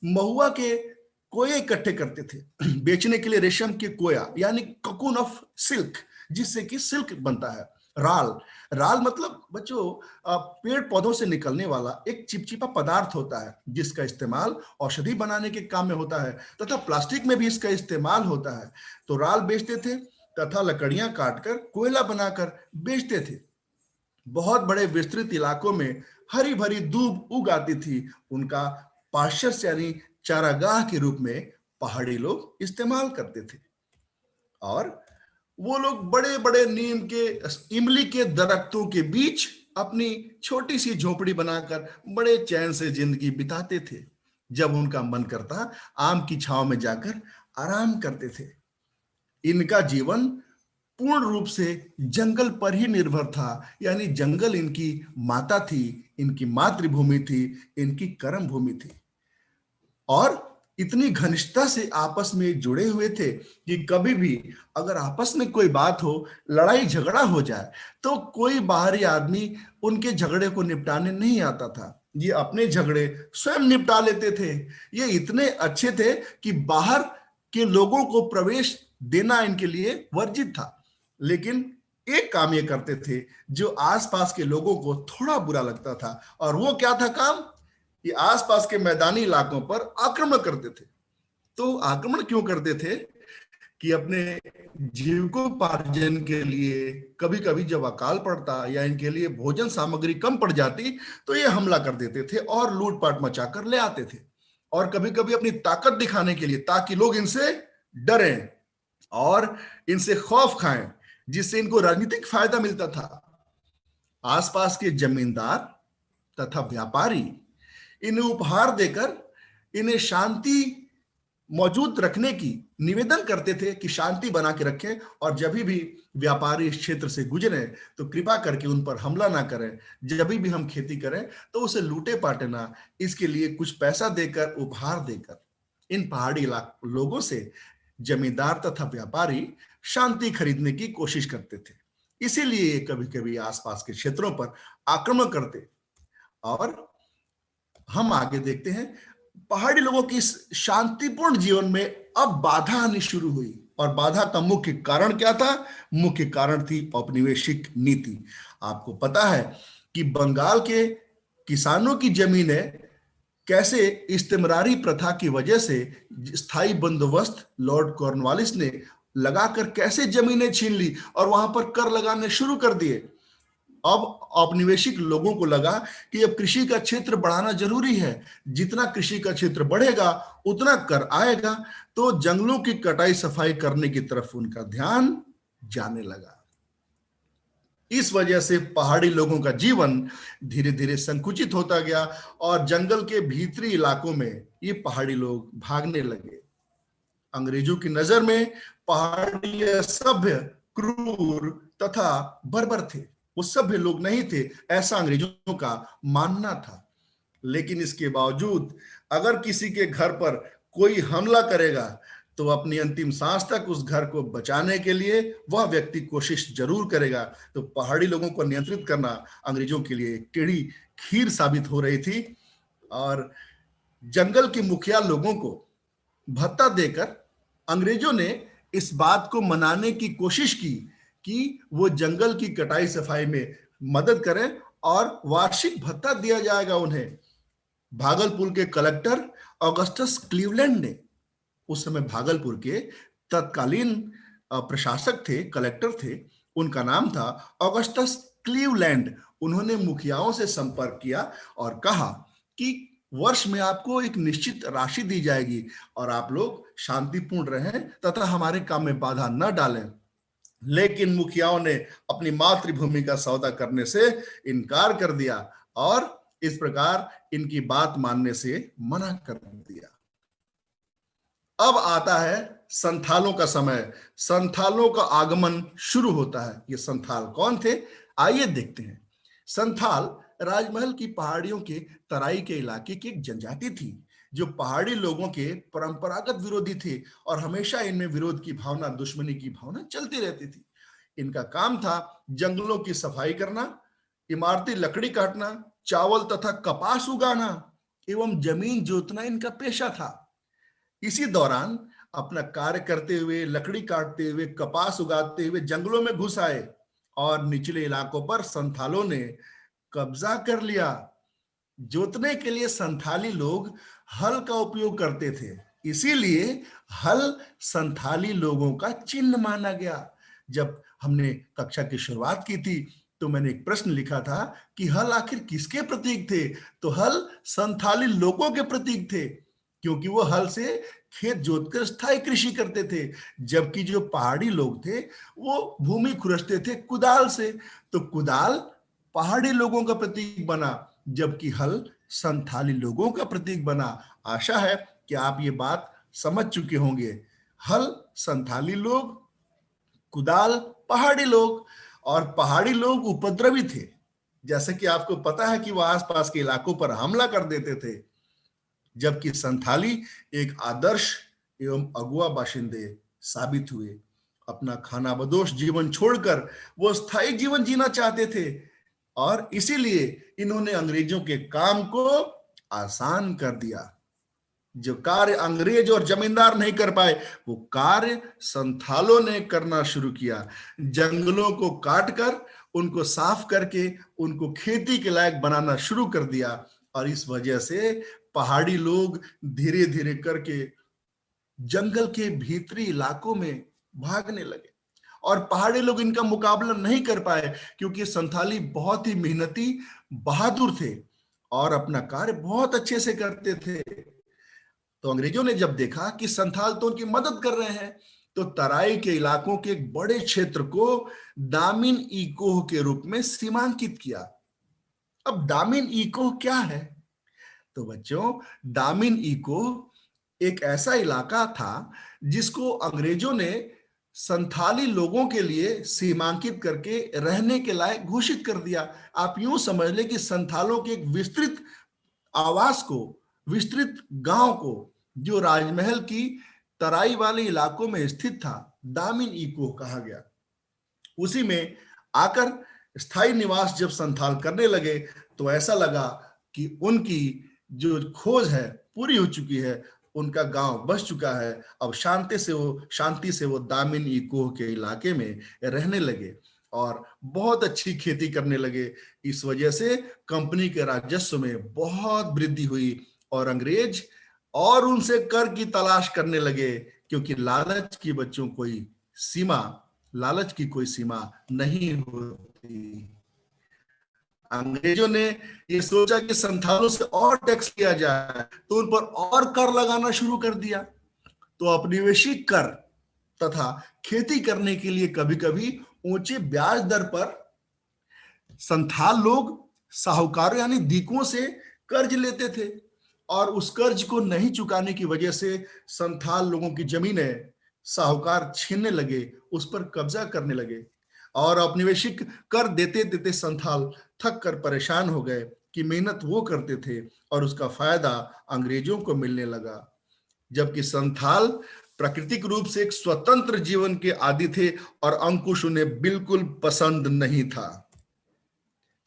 महुआ के कोये इकट्ठे करते थे बेचने के लिए। रेशम के कोया यानी ककून ऑफ सिल्क, जिससे कि सिल्क बनता है। राल, राल मतलब बच्चों पेड़ पौधों से निकलने वाला एक चिपचिपा पदार्थ होता है जिसका इस्तेमाल औषधि बनाने के काम में होता है तथा प्लास्टिक में भी इसका इस्तेमाल होता है। तो राल बेचते थे तथा लकड़ियां काटकर कोयला बनाकर बेचते थे। बहुत बड़े विस्तृत इलाकों में हरी भरी दूब उग आती थी। उनका पाश्चर्य यानी चारागाह के रूप में पहाड़ी लोग इस्तेमाल करते थे। और वो लोग बड़े बड़े नीम के इमली के दरख्तों के बीच अपनी छोटी सी झोपड़ी बनाकर बड़े चैन से जिंदगी बिताते थे। जब उनका मन करता आम की छांव में जाकर आराम करते थे। इनका जीवन पूर्ण रूप से जंगल पर ही निर्भर था, यानी जंगल इनकी माता थी, इनकी मातृभूमि थी, इनकी कर्म भूमि थी। और इतनी घनिष्ठता से आपस में जुड़े हुए थे कि कभी भी अगर आपस में कोई बात हो, लड़ाई झगड़ा हो जाए, तो कोई बाहरी आदमी उनके झगड़े को निपटाने नहीं आता था। ये अपने झगड़े स्वयं निपटा लेते थे। ये इतने अच्छे थे कि बाहर के लोगों को प्रवेश देना इनके लिए वर्जित था। लेकिन एक काम ये करते थे जो आसपास के लोगों को थोड़ा बुरा लगता था, और वो क्या था काम? ये आसपास के मैदानी इलाकों पर आक्रमण करते थे। तो आक्रमण क्यों करते थे कि अपने जीविकोपार्जन के लिए कभी कभी जब अकाल पड़ता या इनके लिए भोजन सामग्री कम पड़ जाती तो ये हमला कर देते थे और लूटपाट मचाकर ले आते थे। और कभी कभी अपनी ताकत दिखाने के लिए, ताकि लोग इनसे डरें और इनसे खौफ खाएं, जिससे इनको राजनीतिक फायदा मिलता था। आसपास के जमींदार तथा व्यापारी इन्हें उपहार देकर इन्हें शांति मौजूद रखने की निवेदन करते थे कि शांति बना के रखें, और जब भी व्यापारी इस क्षेत्र से गुजरे तो कृपा करके उन पर हमला ना करें। जब भी हम खेती करें तो उसे लूटे पाटे ना, इसके लिए कुछ पैसा देकर, उपहार देकर इन पहाड़ी लोगों से जमींदार तथा व्यापारी शांति खरीदने की कोशिश करते थे। इसीलिए कभी कभी आसपास के क्षेत्रों पर आक्रमण करते। और हम आगे देखते हैं पहाड़ी लोगों की इस शांतिपूर्ण जीवन में अब बाधा आनी शुरू हुई। और बाधा का मुख्य कारण क्या था? मुख्य कारण थी औपनिवेशिक नीति। आपको पता है कि बंगाल के किसानों की जमीनें कैसे इस्तेमरारी प्रथा की वजह से स्थायी बंदोबस्त लॉर्ड कॉर्नवालिस ने लगाकर कैसे जमीनें छीन ली और वहां पर कर लगाने शुरू कर दिए। अब औपनिवेशिक लोगों को लगा कि अब कृषि का क्षेत्र बढ़ाना जरूरी है, जितना कृषि का क्षेत्र बढ़ेगा उतना कर आएगा, तो जंगलों की कटाई सफाई करने की तरफ उनका ध्यान जाने लगा। इस वजह से पहाड़ी लोगों का जीवन धीरे धीरे संकुचित होता गया और जंगल के भीतरी इलाकों में ये पहाड़ी लोग भागने लगे। अंग्रेजों की नजर में पहाड़ी सभ्य, क्रूर तथा बर्बर थे, वो सभ्य लोग नहीं थे, ऐसा अंग्रेजों का मानना था। लेकिन इसके बावजूद अगर किसी के घर पर कोई हमला करेगा तो अपनी अंतिम सांस तक उस घर को बचाने के लिए वह व्यक्ति कोशिश जरूर करेगा। तो पहाड़ी लोगों को नियंत्रित करना अंग्रेजों के लिए टेढ़ी खीर साबित हो रही थी। और जंगल के मुखिया लोगों को भत्ता देकर अंग्रेजों ने इस बात को मनाने की कोशिश की कि वो जंगल की कटाई सफाई में मदद करें और वार्षिक भत्ता दिया जाएगा उन्हें। भागलपुर के कलेक्टर ऑगस्टस क्लीवलैंड ने, उस समय भागलपुर के तत्कालीन प्रशासक थे, कलेक्टर थे, उनका नाम था ऑगस्टस क्लीवलैंड। उन्होंने मुखियाओं से संपर्क किया और कहा कि वर्ष में आपको एक निश्चित राशि दी जाएगी और आप लोग शांतिपूर्ण रहें तथा हमारे काम में बाधा न डालें। लेकिन मुखियाओं ने अपनी मातृभूमि का सौदा करने से इनकार कर दिया और इस प्रकार इनकी बात मानने से मना कर दिया। अब आता है संथालों का समय। संथालों का आगमन शुरू होता है। ये संथाल कौन थे, आइए देखते हैं। संथाल राजमहल की पहाड़ियों के तराई के इलाके की एक जनजाति थी जो पहाड़ी लोगों के परंपरागत विरोधी थे और हमेशा इनमें विरोध की भावना, दुश्मनी की भावना चलती रहती थी। इनका काम था जंगलों की सफाई करना, इमारती लकड़ी काटना, चावल तथा कपास उगाना एवं जमीन जोतना इनका पेशा था। इसी दौरान अपना कार्य करते हुए, लकड़ी काटते हुए, कपास उगाते हुए जंगलों में घुस आए और निचले इलाकों पर संथालों ने कब्जा कर लिया। जोतने के लिए संथाली लोग हल का उपयोग करते थे, इसीलिए हल संथाली लोगों का चिन्ह माना गया। जब हमने कक्षा की शुरुआत की थी तो मैंने एक प्रश्न लिखा था कि हल आखिर किसके प्रतीक थे, तो हल संथाली लोगों के प्रतीक थे, क्योंकि वो हल से खेत जोतकर स्थायी कृषि करते थे, जबकि जो पहाड़ी लोग थे वो भूमि खुरसते थे कुदाल से। तो कुदाल पहाड़ी लोगों का प्रतीक बना, जबकि हल संथाली लोगों का प्रतीक बना। आशा है कि आप ये बात समझ चुके होंगे। हल संथाली लोग, कुदाल पहाड़ी लोग। और पहाड़ी लोग उपद्रवी थे, जैसे कि आपको पता है कि वह आसपास के इलाकों पर हमला कर देते थे, जबकि संथाली एक आदर्श एवं अगुआ बाशिंदे साबित हुए। अपना खानाबदोश जीवन छोड़कर वो स्थायी जीवन जीना चाहते थे और इसीलिए इन्होंने अंग्रेजों के काम को आसान कर दिया। जो कार्य अंग्रेज और जमींदार नहीं कर पाए वो कार्य संथालों ने करना शुरू किया। जंगलों को काटकर, उनको साफ करके, उनको खेती के लायक बनाना शुरू कर दिया और इस वजह से पहाड़ी लोग धीरे धीरे करके जंगल के भीतरी इलाकों में भागने लगे और पहाड़ी लोग इनका मुकाबला नहीं कर पाए, क्योंकि संथाली बहुत ही मेहनती, बहादुर थे और अपना कार्य बहुत अच्छे से करते थे। तो अंग्रेजों ने जब देखा कि संथाल तो उनकी मदद कर रहे हैं, तो तराई के इलाकों के एक बड़े क्षेत्र को दामिन इकोह के रूप में सीमांकित किया। अब दामिन इकोह क्या है? तो बच्चों, दामिन इकोह एक ऐसा इलाका था जिसको अंग्रेजों ने संथाली लोगों के लिए सीमांकित करके रहने के लायक घोषित कर दिया। आप यूं समझ लें कि संथालों के एक विस्तृत आवास को, विस्तृत गांव को, जो राजमहल की तराई वाले इलाकों में स्थित था, दामिन इकोह कहा गया। उसी में आकर स्थायी निवास जब संथाल करने लगे तो ऐसा लगा कि उनकी जो खोज है पूरी हो चुकी है, उनका गांव बस चुका है। अब शांति से वो दामिन इकोह के इलाके में रहने लगे और बहुत अच्छी खेती करने लगे। इस वजह से कंपनी के राजस्व में बहुत वृद्धि हुई और अंग्रेज और उनसे कर की तलाश करने लगे, क्योंकि लालच की बच्चों कोई सीमा, लालच की कोई सीमा नहीं होती। अंग्रेजों ने ये सोचा कि संथालों से और टैक्स लिया जाए, तो उन पर और कर लगाना शुरू कर दिया। तो औपनिवेशिक कर तथा खेती करने के लिए कभी कभी ऊंचे ब्याज दर पर संथाल लोग साहूकारों यानी दीकुओं से कर्ज लेते थे, और उस कर्ज को नहीं चुकाने की वजह से संथाल लोगों की जमीनें साहूकार छीनने लगे, उस पर कब्जा करने लगे। और औपनिवेशिक कर देते देते संथाल थक कर परेशान हो गए कि मेहनत वो करते थे और उसका फायदा अंग्रेजों को मिलने लगा, जबकि संथाल प्राकृतिक रूप से एक स्वतंत्र जीवन के आदी थे और अंकुश उन्हें बिल्कुल पसंद नहीं था।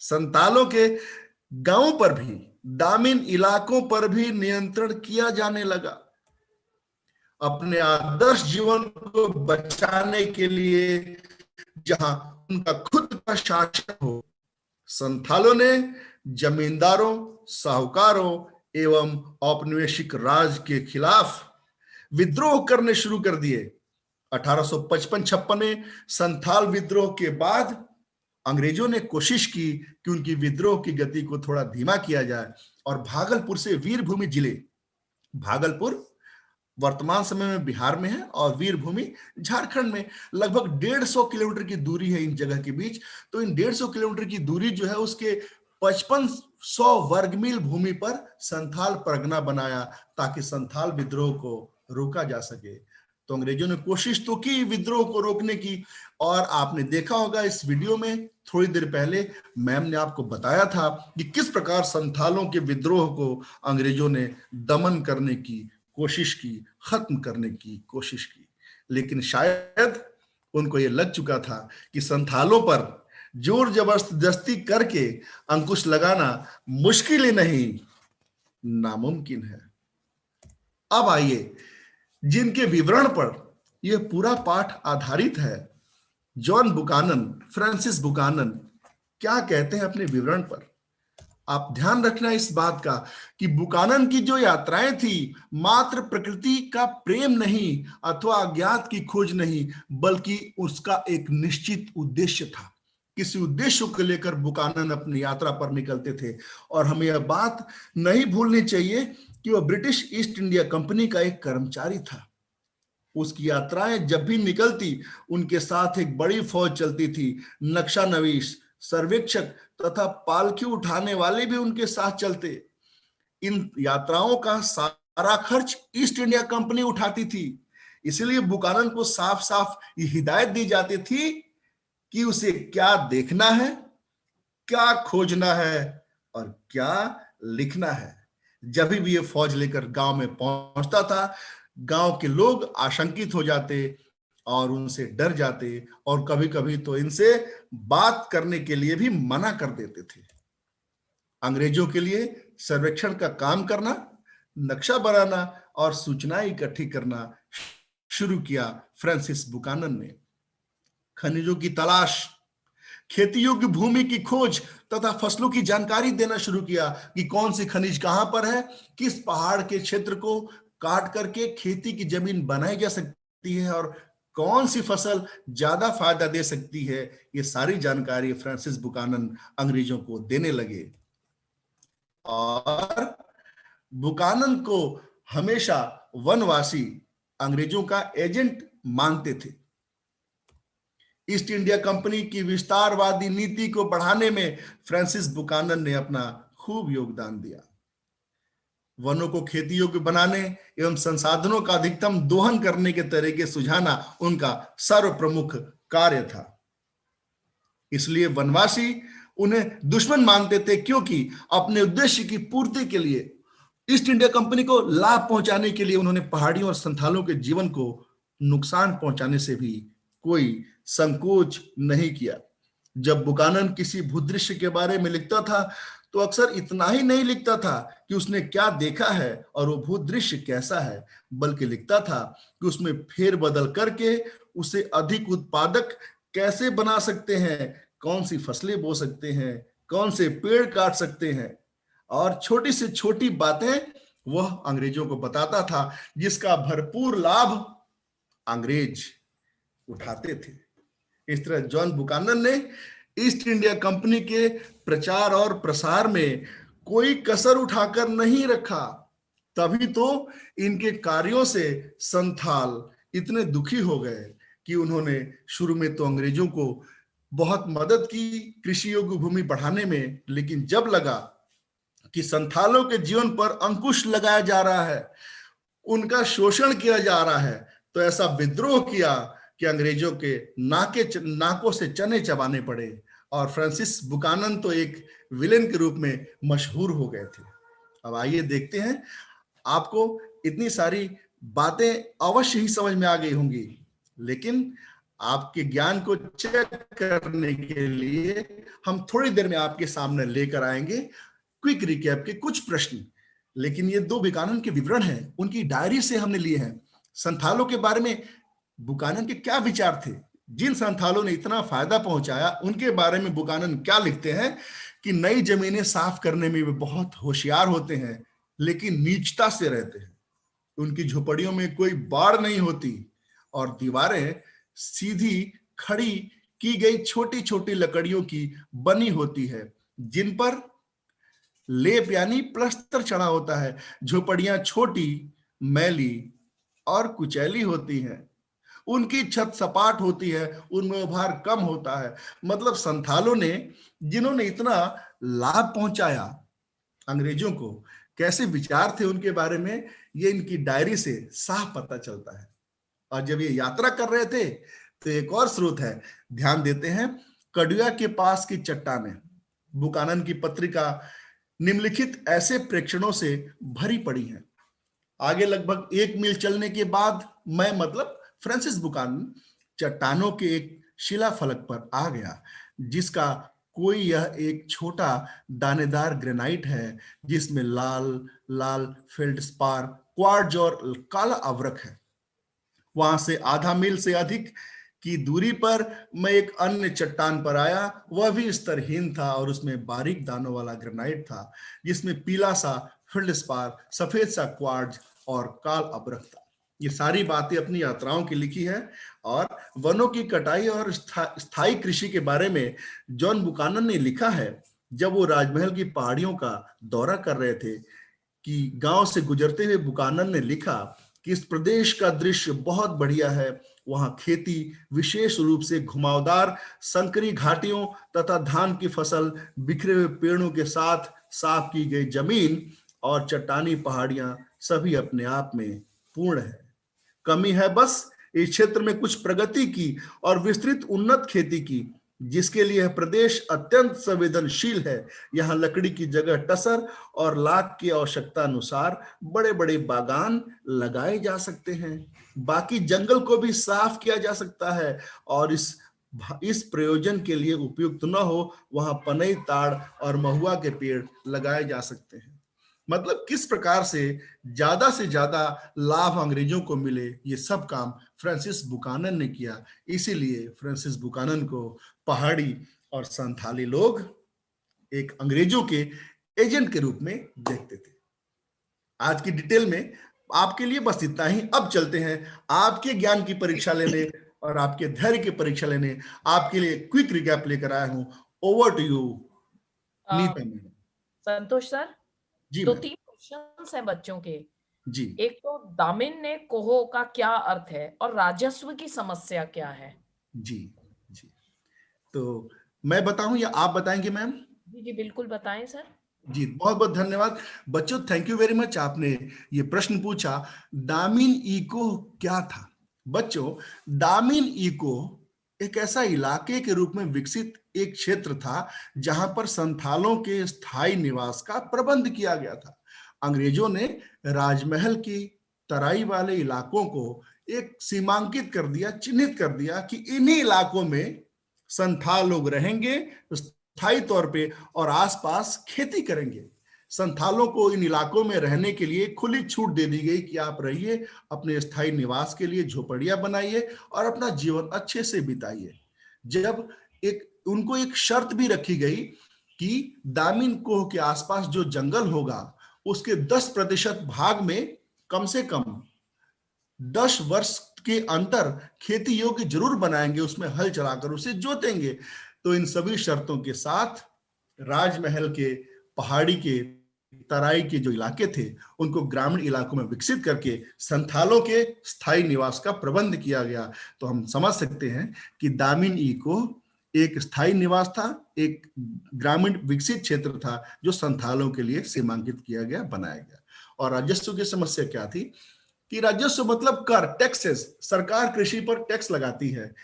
संथालों के गांवों पर भी, ग्रामीण इलाकों पर भी नियंत्रण किया जाने लगा। अपने आदर्श जीवन को बचाने के लिए जहां उनका खुद का शासन हो, संथालों ने जमींदारों, साहूकारों एवं औपनिवेशिक राज के खिलाफ विद्रोह करने शुरू कर दिए। 1855-56 में संथाल विद्रोह के बाद अंग्रेजों ने कोशिश की कि उनकी विद्रोह की गति को थोड़ा धीमा किया जाए, और भागलपुर से वीरभूमि जिले, भागलपुर वर्तमान समय में बिहार में है और वीरभूमि झारखंड में, लगभग 150 किलोमीटर की दूरी है इन जगह के बीच। तो इन 150 किलोमीटर की दूरी जो है उसके 5500 वर्ग मील भूमि पर संथाल परगना बनाया, ताकि संथाल विद्रोह को रोका जा सके। तो अंग्रेजों ने कोशिश तो की विद्रोह को रोकने की, और आपने देखा होगा इस वीडियो में थोड़ी देर पहले मैम ने आपको बताया था कि किस प्रकार संथालों के विद्रोह को अंग्रेजों ने दमन करने की कोशिश की, खत्म करने की कोशिश की। लेकिन शायद उनको यह लग चुका था कि संथालों पर जोर जबरदस्ती करके अंकुश लगाना मुश्किल ही नहीं, नामुमकिन है। अब आइए जिनके विवरण पर यह पूरा पाठ आधारित है, जॉन बुकानन, फ्रांसिस बुकानन क्या कहते हैं अपने विवरण पर। आप ध्यान रखना इस बात का कि बुकानन की जो यात्राएं थी मात्र प्रकृति का प्रेम नहीं अथवा अज्ञात की खोज नहीं, बल्कि उसका एक निश्चित उद्देश्य था। किसी उद्देश्य को लेकर बुकानन अपनी यात्रा पर निकलते थे, और हमें यह बात नहीं भूलनी चाहिए कि वह ब्रिटिश ईस्ट इंडिया कंपनी का एक कर्मचारी था। उसकी यात्राएं जब भी निकलती उनके साथ एक बड़ी फौज चलती थी। नक्शा नवीस, सर्वेक्षक तथा पालकी उठाने वाले भी उनके साथ चलते। इन यात्राओं का सारा खर्च ईस्ट इंडिया कंपनी उठाती थी। इसलिए बुकानन को साफ साफ ये हिदायत दी जाती थी कि उसे क्या देखना है, क्या खोजना है और क्या लिखना है। जब भी ये फौज लेकर गांव में पहुंचता था, गांव के लोग आशंकित हो जाते और उनसे डर जाते, और कभी कभी तो इनसे बात करने के लिए भी मना कर देते थे। अंग्रेजों के लिए सर्वेक्षण का काम करना, नक्शा बनाना और सूचनाएं इकट्ठी करना शुरू किया फ्रांसिस बुकानन ने। खनिजों की तलाश, खेती योग्य भूमि की खोज तथा फसलों की जानकारी देना शुरू किया कि कौन सी खनिज कहां पर है, किस पहाड़ के क्षेत्र को काट करके खेती की जमीन बनाई जा सकती है और कौन सी फसल ज्यादा फायदा दे सकती है। ये सारी जानकारी फ्रांसिस बुकानन अंग्रेजों को देने लगे, और बुकानन को हमेशा वनवासी अंग्रेजों का एजेंट मानते थे। ईस्ट इंडिया कंपनी की विस्तारवादी नीति को बढ़ाने में फ्रांसिस बुकानन ने अपना खूब योगदान दिया। वनों को खेती योग्य बनाने एवं संसाधनों का अधिकतम दोहन करने के तरीके सुझाना उनका सर्वप्रमुख कार्य था। इसलिए वनवासी उन्हें दुश्मन मानते थे, क्योंकि अपने उद्देश्य की पूर्ति के लिए, ईस्ट इंडिया कंपनी को लाभ पहुंचाने के लिए उन्होंने पहाड़ियों और संथालों के जीवन को नुकसान पहुंचाने से भी कोई संकोच नहीं किया। जब बुकानन किसी भूदृश्य के बारे में लिखता था तो अक्सर इतना ही नहीं लिखता था कि उसने क्या देखा है और वो भूदृश्य कैसा है, बल्कि लिखता था कि उसमें फेरबदल करके उसे अधिक उत्पादक कैसे बना सकते हैं, कौन सी फसलें बो सकते हैं, कौन से पेड़ काट सकते हैं, और छोटी से छोटी बातें वह अंग्रेजों को बताता था, जिसका भरपूर लाभ अंग्रेज उठाते थे। इस तरह जॉन बुकानन ने ईस्ट इंडिया कंपनी के प्रचार और प्रसार में कोई कसर उठाकर नहीं रखा। तभी तो इनके कार्यों से संथाल इतने दुखी हो गए कि उन्होंने शुरू में तो अंग्रेजों को बहुत मदद की कृषि योग्य भूमि बढ़ाने में, लेकिन जब लगा कि संथालों के जीवन पर अंकुश लगाया जा रहा है, उनका शोषण किया जा रहा है, तो ऐसा विद्रोह किया कि अंग्रेजों के नाकों से चने चबाने पड़े और फ्रांसिस बुकानन तो एक विलेन के रूप में मशहूर हो गए थे। अब आइए देखते हैं, आपको इतनी सारी बातें अवश्य ही समझ में आ गई होंगी, लेकिन आपके ज्ञान को चेक करने के लिए हम थोड़ी देर में आपके सामने लेकर आएंगे क्विक रिकैप के कुछ प्रश्न। लेकिन ये दो बुकानन के विवरण हैं, उनकी डायरी से हमने लिए हैं। संथालों के बारे में बुकानन के क्या विचार थे, जिन संथालों ने इतना फायदा पहुंचाया, उनके बारे में बुकानन क्या लिखते हैं कि नई जमीनें साफ करने में वे बहुत होशियार होते हैं, लेकिन नीचता से रहते हैं। उनकी झोपड़ियों में कोई बाड़ नहीं होती और दीवारें सीधी खड़ी की गई छोटी छोटी लकड़ियों की बनी होती है, जिन पर लेप यानी प्लस्तर चढ़ा होता है। झोपड़ियां छोटी, मैली और कुचैली होती हैं। उनकी छत सपाट होती है, उनमें उभार कम होता है। मतलब संथालों ने, जिन्होंने इतना लाभ पहुंचाया अंग्रेजों को, कैसे विचार थे उनके बारे में, ये इनकी डायरी से साफ पता चलता है। और जब ये यात्रा कर रहे थे तो एक और स्रोत है, ध्यान देते हैं, कड़ुआ के पास की चट्टानें। बुकानन की पत्रिका निम्नलिखित ऐसे प्रेक्षणों से भरी पड़ी हैं। आगे लगभग 1 मील चलने के बाद मैं, मतलब फ्रांसिस बुकानन, चट्टानों के एक शिला फलक पर आ गया, जिसका कोई यह एक छोटा दानेदार ग्रेनाइट है, जिसमें लाल लाल फेल्डस्पार, क्वार्ट्ज और काला अवरक है। वहां से आधा मील से अधिक की दूरी पर मैं एक अन्य चट्टान पर आया। वह भी स्तरहीन था और उसमें बारीक दानों वाला ग्रेनाइट था, जिसमें पीला सा फेल्डस्पार, सफेद सा क्वार्ट्ज और काल अवरक था। ये सारी बातें अपनी यात्राओं की लिखी है। और वनों की कटाई और स्थायी कृषि के बारे में जॉन बुकानन ने लिखा है, जब वो राजमहल की पहाड़ियों का दौरा कर रहे थे, कि गांव से गुजरते हुए बुकानन ने लिखा कि इस प्रदेश का दृश्य बहुत बढ़िया है। वहां खेती, विशेष रूप से घुमावदार संकरी घाटियों तथा धान की फसल, बिखरे हुए पेड़ों के साथ साफ की गई जमीन और चट्टानी पहाड़ियां सभी अपने आप में पूर्ण है। कमी है बस इस क्षेत्र में कुछ प्रगति की और विस्तृत उन्नत खेती की, जिसके लिए यह प्रदेश अत्यंत संवेदनशील है। यहाँ लकड़ी की जगह टसर और लाख की आवश्यकता अनुसार बड़े बड़े बागान लगाए जा सकते हैं। बाकी जंगल को भी साफ किया जा सकता है और इस प्रयोजन के लिए उपयुक्त न हो, वहां पनई, ताड़ और महुआ के पेड़ लगाए जा सकते हैं। मतलब किस प्रकार से ज्यादा लाभ अंग्रेजों को मिले, ये सब काम फ्रांसिस बुकानन ने किया। इसीलिए फ्रांसिस बुकानन को पहाड़ी और संथाली लोग एक अंग्रेजों के एजेंट के रूप में देखते थे। आज की डिटेल में आपके लिए बस इतना ही। अब चलते हैं आपके ज्ञान की परीक्षा लेने और आपके धैर्य की परीक्षा लेने। आपके लिए क्विक रिकैप लेकर आया हूं। Over to you Nita madam. Santosh sir, जी 2-3 क्वेश्चंस हैं बच्चों के। जी एक तो दामिन ने कोहो का क्या अर्थ है और राजस्व की समस्या क्या है? जी जी तो मैं बताऊं या आप बताएंगे मैम? जी जी बिल्कुल बताएं सर। जी बहुत बहुत धन्यवाद बच्चों, थैंक यू वेरी मच। आपने ये प्रश्न पूछा, दामिन इको क्या था? बच्चों, दामिन इको एक ऐसा इलाके के रूप में विकसित एक क्षेत्र था जहां पर संथालों के स्थायी निवास का प्रबंध किया गया था। अंग्रेजों ने राजमहल की तराई वाले इलाकों को एक सीमांकित कर दिया, चिन्हित कर दिया कि इन्हीं इलाकों में संथाल लोग रहेंगे स्थायी तौर पे और आसपास खेती करेंगे। संथालों को इन इलाकों में रहने के लिए खुली छूट दे दी गई कि आप रहिए, अपने स्थायी निवास के लिए झोपड़ियां बनाइए और अपना जीवन अच्छे से बिताइए। जब उनको एक शर्त भी रखी गई कि दामिन कोह के आसपास जो जंगल होगा उसके 10% भाग में कम से कम 10 वर्ष के अंतर खेती योग्य जरूर बनाएंगे, उसमें हल चलाकर उसे जोतेंगे। तो इन सभी शर्तों के साथ राजमहल के पहाड़ी के तराई के जो इलाके थे उनको ग्रामीण इलाकों में विकसित करके संथालों के स्थायी निवास का प्रबंध किया गया। तो हम समझ सकते हैं कि दामिन ई को एक स्थायी निवास था, एक ग्रामीण विकसित क्षेत्र था जो संथालों के लिए सीमांकित किया गया, बनाया गया। और राजस्व की समस्या क्या थी कि राजस्व मतलब कर, टैक्सेस। सरकार कृषि पर टैक्स लगाती है।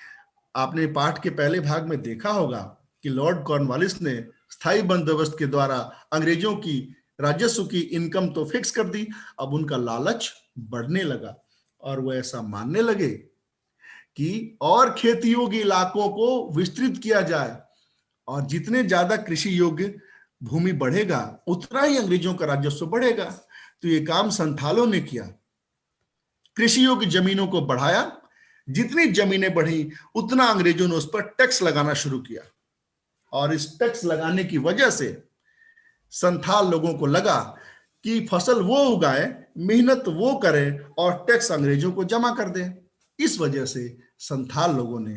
आपने पाठ के पहले भाग में देखा होगा कि लॉर्ड कॉर्नवालिस ने स्थायी बंदोबस्त के द्वारा अंग्रेजों की राजस्व की इनकम तो फिक्स कर दी, अब उनका लालच बढ़ने लगा और वो ऐसा मानने लगे कि और खेती योग्य इलाकों को विस्तृत किया जाए, और जितने ज्यादा कृषि योग्य भूमि बढ़ेगा उतना ही अंग्रेजों का राजस्व बढ़ेगा। तो ये काम संथालों ने किया, कृषि योग्य जमीनों को बढ़ाया। जितनी जमीनें बढ़ी उतना अंग्रेजों ने उस पर टैक्स लगाना शुरू किया, और इस टैक्स लगाने की वजह से संथाल लोगों को लगा कि फसल वो उगाए, मेहनत वो करें और टैक्स अंग्रेजों को जमा कर दें। इस वजह से संथाल लोगों ने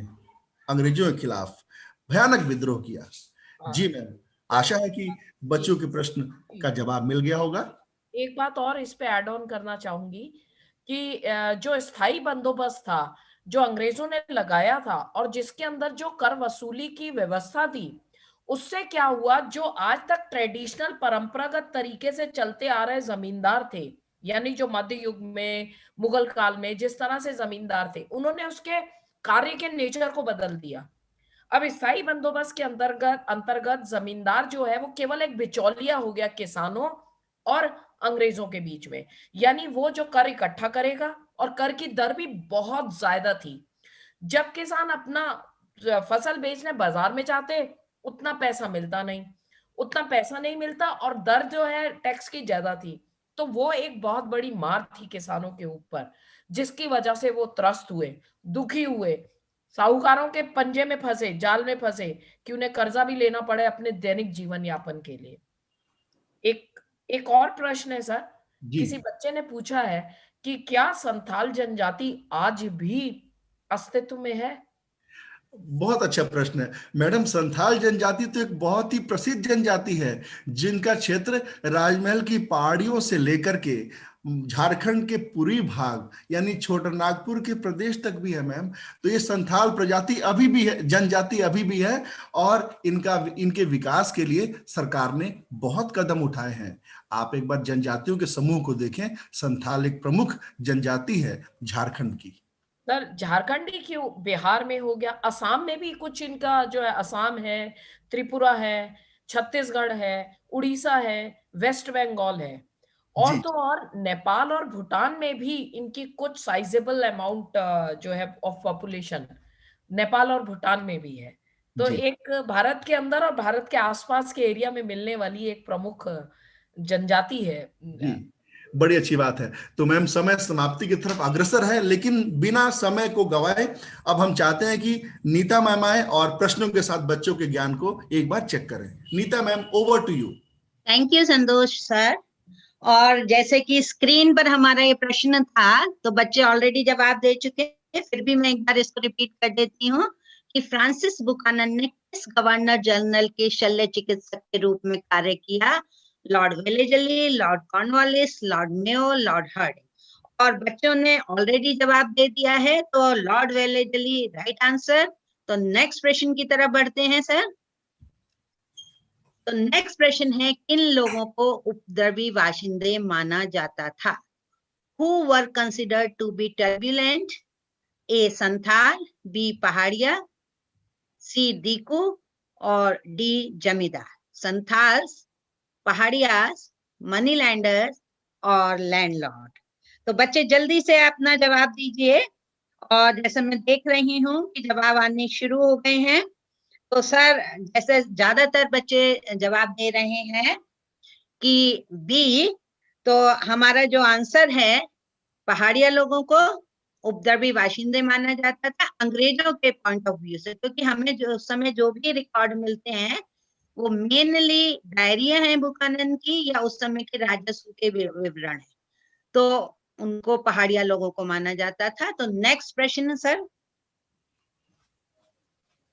अंग्रेजों के खिलाफ भयानक विद्रोह किया। जी मैम, आशा है कि बच्चों के प्रश्न का जवाब मिल गया होगा। एक बात और इस पे ऐड ऑन करना चाहूंगी कि जो स्थायी बंदोबस्त था जो अंग्रेजों ने लगाया था और जिसके अंदर जो कर वसूली की व्यवस्था थी, उससे क्या हुआ, जो आज तक ट्रेडिशनल परंपरागत तरीके से चलते आ रहे जमींदार थे, यानी जो मध्य युग में मुगल काल में जिस तरह से जमींदार थे, उन्होंने उसके कार्य के नेचर को बदल दिया। अब स्थायी बंदोबस्त के अंतर्गत अंतर्गत जमींदार जो है वो केवल एक बिचौलिया हो गया किसानों और अंग्रेजों के बीच में, यानी वो जो कर इकट्ठा करेगा, और कर की दर भी बहुत ज्यादा थी। जब किसान अपना फसल बेचने बाजार में जाते, उतना पैसा मिलता नहीं, उतना पैसा नहीं मिलता, और दर जो है टैक्स की ज्यादा थी। तो वो एक बहुत बड़ी मार थी किसानों के ऊपर, जिसकी वजह से वो त्रस्त हुए, दुखी हुए, साहूकारों के पंजे में फंसे, जाल में फंसे, कि उन्हें कर्जा भी लेना पड़े अपने दैनिक जीवन यापन के लिए। एक एक और प्रश्न है सर, जी, किसी बच्चे ने पूछा है कि क्या संथाल जनजाति आज भी अस्तित्व में है? बहुत अच्छा प्रश्न है मैडम। संथाल जनजाति तो एक बहुत ही प्रसिद्ध जनजाति है, जिनका क्षेत्र राजमहल की पहाड़ियों से लेकर के झारखंड के पूर्वी भाग यानी छोटा नागपुर के प्रदेश तक भी है मैम। तो ये संथाल प्रजाति अभी भी है, जनजाति अभी भी है, और इनके विकास के लिए सरकार ने बहुत कदम उठाए हैं। आप एक बार जनजातियों के समूह को देखें, संथाल एक प्रमुख जनजाति है झारखंड की। सर झारखंड ही क्यों, बिहार में हो गया, असम में भी कुछ इनका जो है, असम है, त्रिपुरा है, छत्तीसगढ़ है, उड़ीसा है, वेस्ट बंगाल है, और जी तो और नेपाल और भूटान में भी इनकी कुछ साइजेबल अमाउंट जो है ऑफ पॉपुलेशन नेपाल और भूटान में भी है। तो जी एक भारत के अंदर और भारत के आसपास के एरिया में मिलने वाली एक प्रमुख जनजाति है। जी, बड़ी अच्छी बात है। तो मैम, समय समाप्ति की तरफ अग्रसर है, लेकिन बिना समय को गवाए अब हम चाहते हैं कि नीता मैम आए और प्रश्नों के साथ बच्चों के ज्ञान को एक बार चेक करें। Nita ma'am, over to you. Thank you Santosh sir. और जैसे कि स्क्रीन पर हमारा ये प्रश्न था, तो बच्चे ऑलरेडी जवाब दे चुके हैं, फिर भी मैं एक बार इसको रिपीट कर देती हूँ कि फ्रांसिस बुकानन ने किस गवर्नर जनरल के शल्य चिकित्सक के रूप में कार्य किया? Lord Wellesley, Lord Cornwallis, Lord Mayo, Lord Hardinge. और बच्चों ने ऑलरेडी जवाब दे दिया है, तो लॉर्ड वेलेजली राइट आंसर। तो नेक्स्ट प्रश्न की तरफ बढ़ते हैं सर। तो नेक्स्ट प्रश्न है, किन लोगों को उपद्रवी बाशिंदे माना जाता था? Who were considered to be turbulent? A. Santhal, B. Pahadiya, C. दीकू और D. जमींदार। संथाल, पहाड़ियास, मनी लैंडर्स और लैंडलॉर्ड। तो बच्चे जल्दी से अपना जवाब दीजिए। और जैसे मैं देख रही हूँ कि जवाब आने शुरू हो गए हैं, तो सर जैसे ज्यादातर बच्चे जवाब दे रहे हैं कि बी, तो हमारा जो आंसर है, पहाड़िया लोगों को उपद्रवी बाशिंदे माना जाता था अंग्रेजों के पॉइंट ऑफ व्यू से, क्योंकि हमें जो उस समय जो भी रिकॉर्ड मिलते हैं वो मेनली डायरिया है बुकानन की, या उस समय के राजस्व के विवरण है। तो उनको पहाड़िया लोगों को माना जाता था। तो नेक्स्ट प्रश्न सर,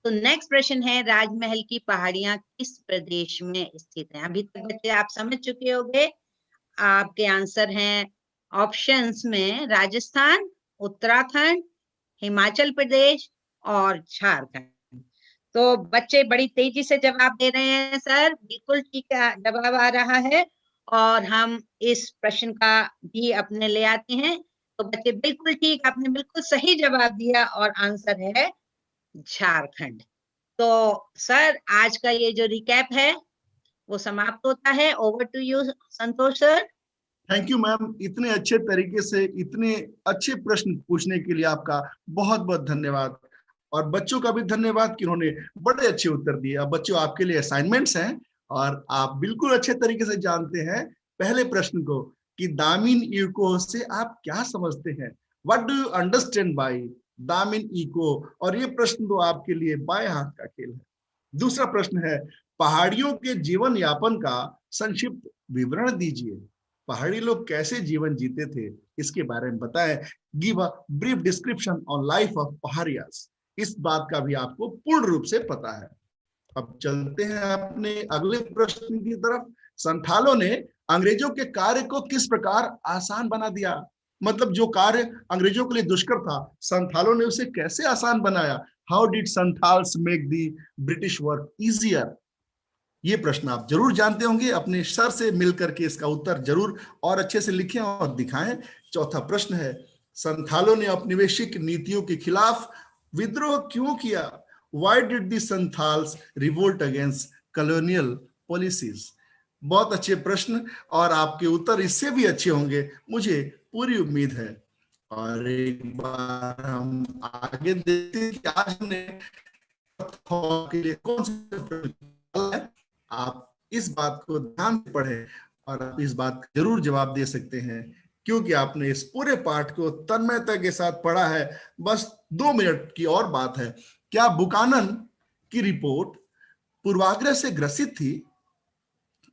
तो नेक्स्ट प्रश्न है, राजमहल की पहाड़ियां किस प्रदेश में स्थित हैं? अभी तक बच्चे आप समझ चुके होंगे, आपके आंसर हैं ऑप्शंस में राजस्थान, उत्तराखंड, हिमाचल प्रदेश और झारखंड। तो बच्चे बड़ी तेजी से जवाब दे रहे हैं सर, बिल्कुल ठीक है जवाब आ रहा है, और हम इस प्रश्न का भी अपने ले आते हैं। तो बच्चे बिल्कुल ठीक, आपने बिल्कुल सही जवाब दिया और आंसर है झारखंड। तो सर आज का ये जो रिकैप है वो समाप्त होता है। Over to you Santosh sir. Thank you ma'am, इतने अच्छे तरीके से इतने अच्छे प्रश्न पूछने के लिए आपका बहुत बहुत धन्यवाद, और बच्चों का भी धन्यवाद कि उन्होंने बड़े अच्छे उत्तर दिए। अब बच्चों आपके लिए असाइनमेंट्स हैं, और आप बिल्कुल अच्छे तरीके से जानते हैं पहले प्रश्न को कि दामिन इको से आप क्या समझते हैं, what do you understand by Damin Ikoh, और ये प्रश्न तो आपके लिए बाएं हाथ का खेल है। दूसरा प्रश्न है, पहाड़ियों के जीवन यापन का संक्षिप्त विवरण दीजिए, पहाड़ी लोग कैसे जीवन जीते थे इसके बारे में बताएं, give a brief description on life of Pahariyas. इस बात का भी आपको पूर्ण रूप से पता है। अब चलते हैं अपने अगले प्रश्न की तरफ। संथालों ने अंग्रेजों के कार्य को किस प्रकार आसान बना दिया, मतलब जो कार्य अंग्रेजों के लिए दुष्कर था, संथालों ने उसे कैसे आसान बनाया। How did Santhals make the British work easier. ये प्रश्न आप जरूर जानते होंगे, अपने सर से मिलकर के इसका उत्तर जरूर और अच्छे से लिखें और दिखाएं। चौथा प्रश्न है, संथालों ने औपनिवेशिक नीतियों के खिलाफ विद्रोह क्यों किया, why did the Santhals revolt against colonial policies. बहुत अच्छे प्रश्न, और आपके उत्तर इससे भी अच्छे होंगे, मुझे पूरी उम्मीद है। और एक बार हम आगे देखते हैं कि आज हमने के लिए कौन से, आप इस बात को ध्यान से पढ़ें और आप इस बात का जरूर जवाब दे सकते हैं, क्योंकि आपने इस पूरे पाठ को तन्मयता के साथ पढ़ा है। बस 2 मिनट की और बात है, क्या बुकानन की रिपोर्ट पूर्वाग्रह से ग्रसित थी,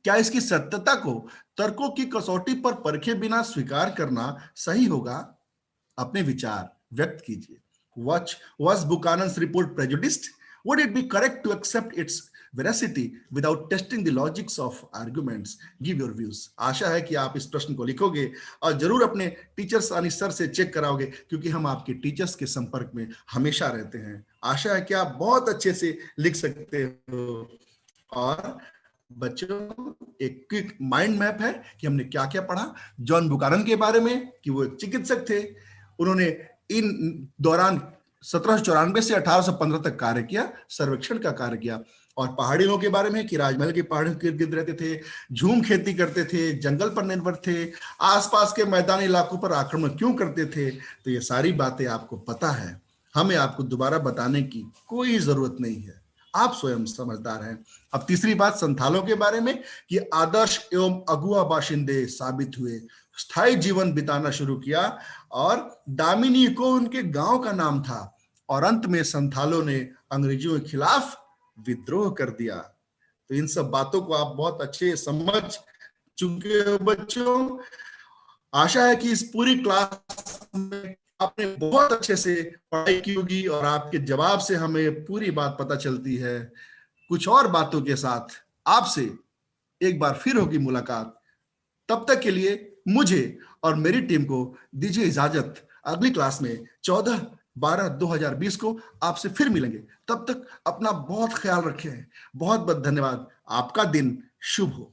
क्या इसकी सत्यता को तर्कों की कसौटी पर परखे बिना स्वीकार करना सही होगा। अपने विचार व्यक्त कीजिए। Was Buchanan's report prejudiced? Would it be correct to accept its veracity without testing the logics of arguments? Give your views. आशा है कि आप इस प्रश्न को लिखोगे और जरूर अपने टीचर्स यानी सर से चेक कराओगे, क्योंकि हम आपके टीचर्स के संपर्क में हमेशा रहते हैं। आशा है कि आप बहुत अच्छे से लिख सकते हो। और बच्चों, एक क्विक माइंड मैप है कि हमने क्या क्या पढ़ा। जॉन बुकानन के बारे में कि वो चिकित्सक थे, उन्होंने इन दौरान 1794 से 1815 तक कार्य किया, सर्वेक्षण का कार्य किया। और पहाड़ी लोगों के बारे में कि राजमहल के पहाड़ियों के गिर्द रहते थे, झूम खेती करते थे, जंगल पर निर्भर थे, आसपास के मैदानी इलाकों पर आक्रमण क्यों करते थे। तो ये सारी बातें आपको पता है, हमें आपको दोबारा बताने की कोई जरूरत नहीं है, आप स्वयं समझदार हैं। अब तीसरी बात संथालों के बारे में कि आदर्श एवं अगुआ बाशिंदे साबित हुए, स्थायी जीवन बिताना शुरू किया, और दामिनी को उनके गांव का नाम था, और अंत में संथालों ने अंग्रेजों के खिलाफ विद्रोह कर दिया। तो इन सब बातों को आप बहुत अच्छे समझ चुके हो बच्चों। आशा है कि इस पूरी क्लास में आपने बहुत अच्छे से पढ़ाई की होगी, और आपके जवाब से हमें पूरी बात पता चलती है। कुछ और बातों के साथ आपसे एक बार फिर होगी मुलाकात। तब तक के लिए मुझे और मेरी टीम को दीजिए इजाजत। अगली क्लास में 14/12/2020 को आपसे फिर मिलेंगे। तब तक अपना बहुत ख्याल रखें। बहुत बहुत धन्यवाद। आपका दिन शुभ हो।